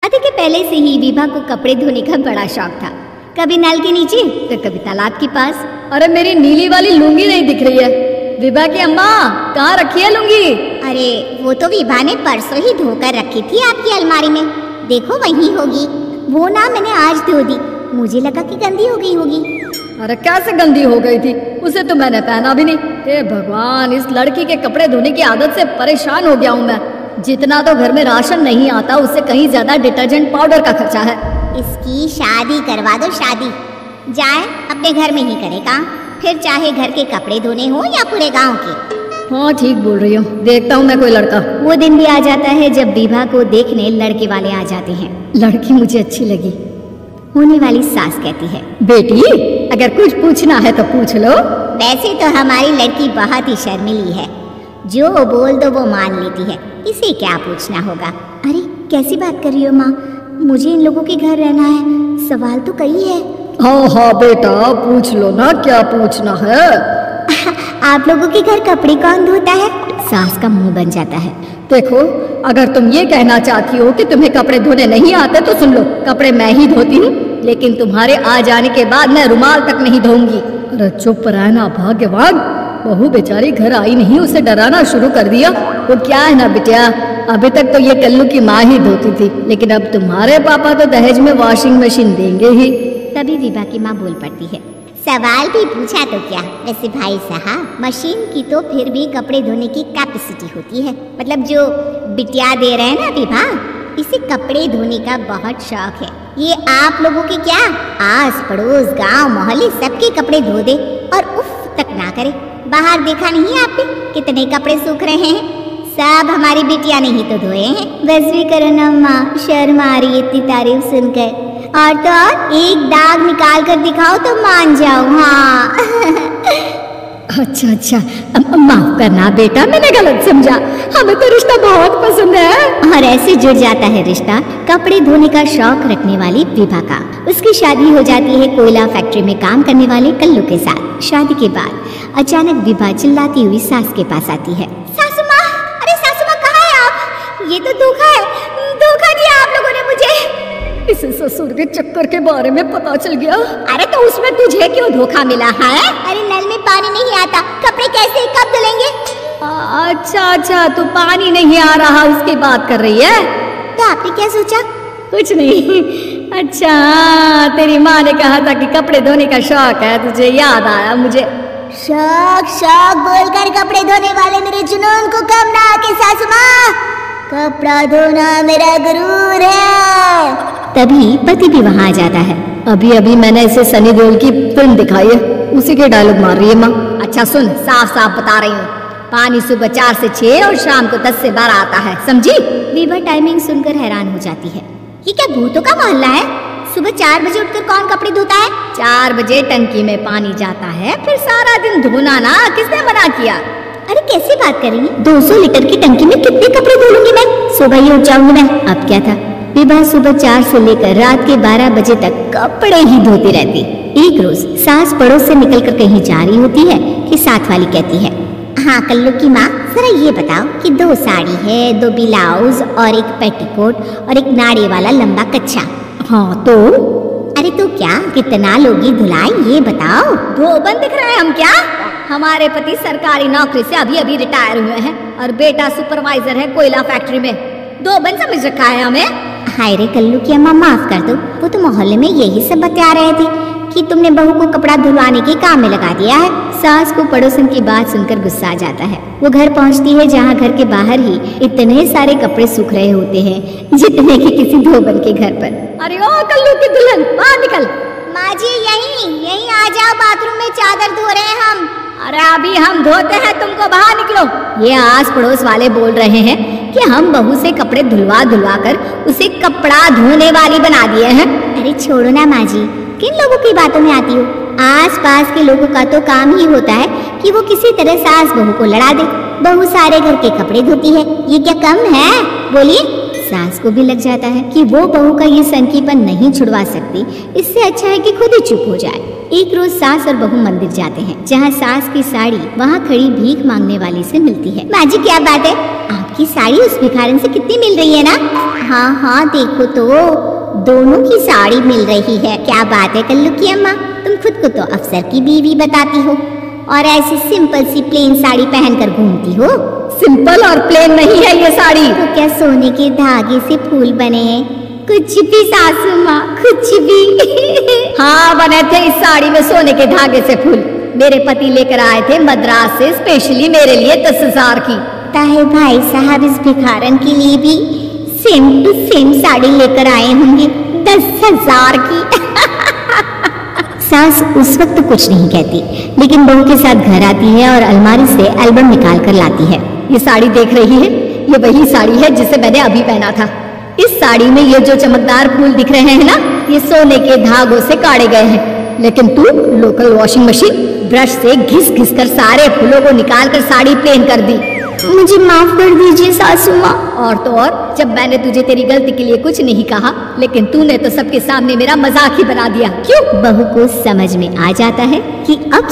अति के पहले से ही विभा को कपड़े धोने का बड़ा शौक था। कभी नल के नीचे तो कभी तालाब के पास। अरे मेरी नीली वाली लुंगी नहीं दिख रही है। विभा की अम्मा, कहाँ रखी है लुंगी? अरे वो तो विभा ने परसों ही धोकर रखी थी आपकी अलमारी में, देखो वहीं होगी। वो ना मैंने आज धो दी, मुझे लगा कि गंदी हो गई होगी। अरे कैसे गंदी हो गई थी? उसे तो मैंने पहना भी नहीं। हे भगवान, इस लड़की के कपड़े धोने की आदत से परेशान हो गया हूँ मैं। जितना तो घर में राशन नहीं आता, उससे कहीं ज्यादा डिटर्जेंट पाउडर का खर्चा है। इसकी शादी करवा दो, शादी जाए अपने घर में ही करे काम, फिर चाहे घर के कपड़े धोने हो या पूरे गांव के। हाँ ठीक बोल रही हूँ, देखता हूँ मैं कोई लड़का। वो दिन भी आ जाता है जब विभा को देखने लड़के वाले आ जाते हैं। लड़की मुझे अच्छी लगी। होने वाली सास कहती है, बेटी अगर कुछ पूछना है तो पूछ लो। वैसे तो हमारी लड़की बहुत ही शर्मीली है, जो बोल दो वो मान लेती है, इसे क्या पूछना होगा। अरे कैसी बात कर रही हो माँ, मुझे इन लोगों के घर रहना है, सवाल तो कई है। हाँ हाँ बेटा पूछ लो ना, क्या पूछना है। आप लोगों के घर कपड़े कौन धोता है? सास का मुंह बन जाता है। देखो, अगर तुम ये कहना चाहती हो कि तुम्हें कपड़े धोने नहीं आते तो सुन लो, कपड़े मैं ही धोती हूँ, लेकिन तुम्हारे आ जाने के बाद मैं रुमाल तक नहीं धोऊंगी। अरे चुप रहना भाग्यवान, बहू बेचारी घर आई नहीं, उसे डराना शुरू कर दिया। वो क्या है ना बिटिया, अभी तक तो ये कल्लू की माँ ही धोती थी, लेकिन अब तुम्हारे पापा तो दहेज में वॉशिंग मशीन देंगे ही। तभी विभा की माँ बोल पड़ती है, सवाल भी पूछा तो क्या, वैसे भाई साहब मशीन की तो फिर भी कपड़े धोने की कैपेसिटी होती है। मतलब जो बिटिया दे रहे हैं ना विभा, इसे कपड़े धोने का बहुत शौक है। ये आप लोगों के क्या आस पड़ोस गांव मोहल्ले सबके कपड़े धो दे और उफ तक ना करे। बाहर देखा नहीं आपने कितने कपड़े सूख रहे हैं, सब हमारी बिटिया ने ही तो धोए हैं। बस भी करो ना माँ, शर्म आ रही है इतनी तारीफ सुनकर। और तो और एक दाग निकाल कर दिखाओ तो मान जाओ। हाँ अच्छा अच्छा, माफ करना बेटा, मैंने गलत समझा, हमें तो रिश्ता बहुत पसंद है। और ऐसे जुड़ जाता है रिश्ता कपड़े धोने का शौक रखने वाली विभा का। उसकी शादी हो जाती है कोयला फैक्ट्री में काम करने वाले कल्लू के साथ। शादी के बाद अचानक विभा चिल्लाती हुई सास के पास आती है, सासू माँ, अरे सासू माँ कहाँ है आप? ये तो धोखा है, धोखा दिया आप लोगों ने मुझे। इसे ससुर के चक्कर के बारे में पता चल गया। अरे तो उसमें तुझे क्यों धोखा मिला है? अरे नल में पानी नहीं आता, कपड़े कैसे कब धुलेंगे? अच्छा अच्छा, तो पानी नहीं आ रहा उसकी बात कर रही है। तो आपने क्या सोचा? कुछ नहीं। अच्छा तेरी माँ ने कहा था कि कपड़े धोने का शौक है, तुझे याद आया मुझे। शौक शौक बोलकर कपड़े धोने वाले मेरे जुनून को कम ना आके सासू माँ, कपड़ा धोना मेरा गुरूर है। तभी पति भी वहाँ आ जाता है। अभी अभी मैंने इसे सनी देओल की फिल्म दिखाई है, उसी के डायलॉग मार रही है माँ। अच्छा सुन, साफ साफ बता रही हूँ, पानी सुबह 4 से 6 और शाम को 10 से 12 आता है, समझी? विभा टाइमिंग सुनकर हैरान हो जाती है। ये क्या भूतों का मोहल्ला है? सुबह 4 बजे उठकर कौन कपड़े धोता है? 4 बजे टंकी में पानी जाता है, फिर सारा दिन धोना ना, किसने मना किया? अरे कैसी बात कर रही है? 200 लीटर की टंकी में कितने कपड़े धो लूंगी मैं? सुबह ही उठ जाऊंगी मैं। अब क्या था, विभा सुबह 4 से लेकर रात के 12 बजे तक कपड़े ही धोती रहती। एक रोज सास पड़ोस से निकलकर कहीं जा रही होती है कि साथ वाली कहती है, हाँ कल्लू की माँ, जरा ये बताओ कि 2 साड़ी है, 2 ब्लाउज और एक पेटीकोट और एक नाड़े वाला लंबा कच्छा। हाँ तो? अरे तो क्या, कितना लोगी धुलाई ये बताओ। धोबन दिख रहे हैं हम क्या? हमारे पति सरकारी नौकरी से अभी अभी रिटायर हुए हैं और बेटा सुपरवाइजर है कोयला फैक्ट्री में। धोबन समझ रखा है हमें। हाय रे कल्लू की अम्मा, माफ कर दो, वो तो मोहल्ले में यही सब बता रहे थे कि तुमने बहू को कपड़ा धुलवाने के काम में लगा दिया है। सास को पड़ोसन की बात सुनकर गुस्सा आ जाता है। वो घर पहुंचती है जहां घर के बाहर ही इतने सारे कपड़े सूख रहे होते हैं जितने कि किसी धोबन के घर पर। अरे ओ कल्लू की दुल्हन, बाहर निकल। माँ जी यहीं आ जाओ, बाथरूम में चादर धो रहे हैं हम। अरे अभी हम धोते हैं, तुमको बाहर निकलो। ये आस पड़ोस वाले बोल रहे हैं कि हम बहू से कपड़े धुलवा कर उसे कपड़ा धोने वाली बना दिए हैं। अरे छोड़ो ना माँ जी, किन लोगों की बातों में आती हो? आस पास के लोगों का तो काम ही होता है कि वो किसी तरह सास बहू को लड़ा दे। बहू सारे घर के कपड़े धोती है, ये क्या कम है? बोलिए। सास को भी लग जाता है कि वो बहू का ये सनकीपन नहीं छुड़वा सकती, इससे अच्छा है कि खुद ही चुप हो जाए। एक रोज सास और बहू मंदिर जाते हैं, जहाँ सास की साड़ी वहाँ खड़ी भीख मांगने वाली से मिलती है। माँ जी क्या बात है, आपकी साड़ी उस भिखारन से कितनी मिल रही है ना? हाँ हाँ देखो तो दोनों की साड़ी मिल रही है। क्या बात है कल्लू की अम्मा, तुम खुद को तो अफसर की बीवी बताती हो और ऐसी सिंपल सी प्लेन साड़ी पहनकर घूमती हो। सिंपल और प्लेन नहीं है ये साड़ी। तो क्या सोने के धागे से फूल बने हैं? कुछ भी सासू माँ, कुछ भी। हाँ बने थे इस साड़ी में सोने के धागे से फूल। मेरे पति लेकर आए थे मद्रास से स्पेशली मेरे लिए 10,000 की। ताहे भाई साहब इस भिखारन के लिए भी सेम टू सेम साड़ी लेकर आए होंगे 10,000 की। सास उस वक्त कुछ नहीं कहती, लेकिन बहू के साथ घर आती है और अलमारी से एल्बम निकाल कर लाती है। ये साड़ी देख रही है, ये वही साड़ी है जिसे मैंने अभी पहना था। इस साड़ी में ये जो चमकदार फूल दिख रहे हैं ना, ये सोने के धागों से काढ़े गए हैं। लेकिन तू लोकल वॉशिंग मशीन ब्रश से घिस घिस कर सारे फूलों को निकाल कर साड़ी प्लेन कर दी। मुझे माफ कर दीजिए सासू माँ। और तो और, जब मैंने तुझे तेरी गलती के लिए कुछ नहीं कहा, लेकिन तूने तो सबके सामने मेरा मजाक ही बना दिया। क्यों? बहू को समझ में आ जाता है कि अब